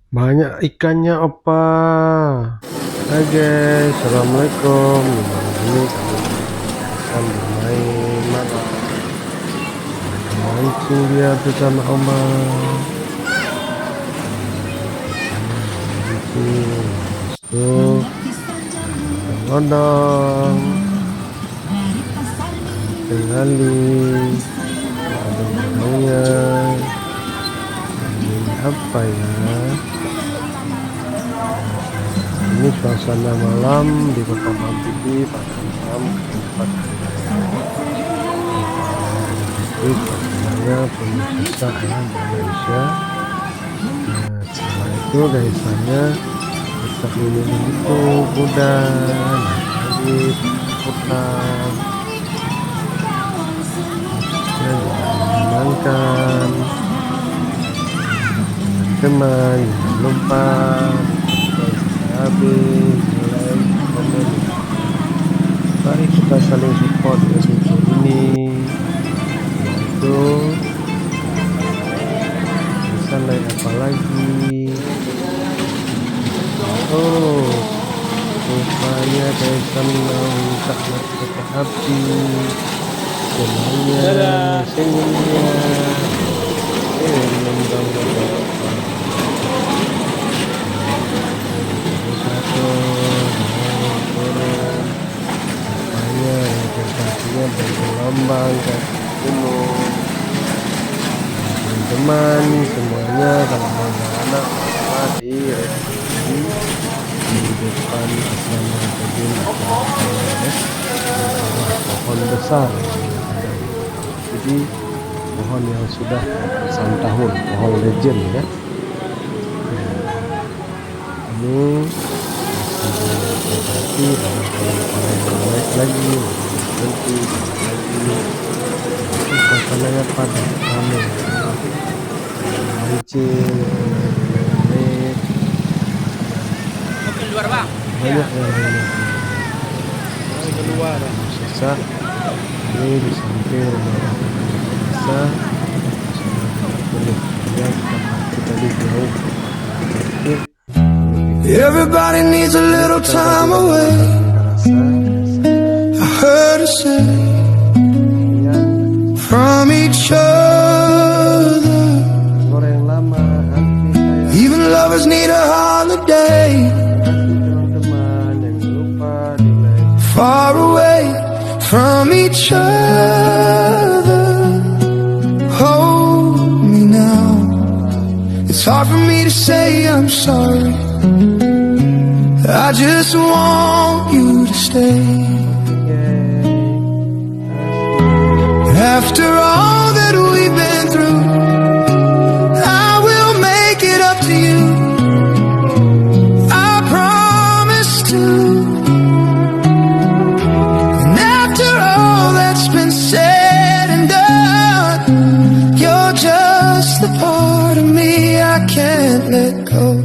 Banyak ikannya opa. Hai guys, assalamualaikum. Ini kami akan bermain malam. Mancing dia bersama oma. Mancing, itu ngodong, tinggalin, ada ngodongnya. Ini apa ya? Ini suasana malam di Kota Mampidi pada malam keempat hari. Suasananya penuh sesak ya di Malaysia. Nah, setelah itu gaisannya kita minum itu kuda, naik hutan, dan menyenangkan. Teman, jangan lupa habis like, komen. Mari kita saling support ya video ini. Itu bisa like apa lagi? Oh, rupanya Kaisang minta kereta api. Semuanya, senyumnya, bergelombang ke gunung. Teman-teman semuanya, kalau mau anak di depan asrama kebun pohon besar, jadi pohon yang sudah ratusan tahun, pohon legend ya. Ini masih naik lagi, nanti lagi suasananya padat ramai, mancing, naik, banyak yang keluar sisa. Ini di samping rumah desa yang kita di jauh. Everybody needs a little time away. I heard her say from each other. Even lovers need a holiday. Far away from each other. Hold me now. It's hard for me to say I'm sorry. I just want you to stay. After all that we've been through, I will make it up to you. I promise to. And after all that's been said and done, you're just the part of me I can't let go.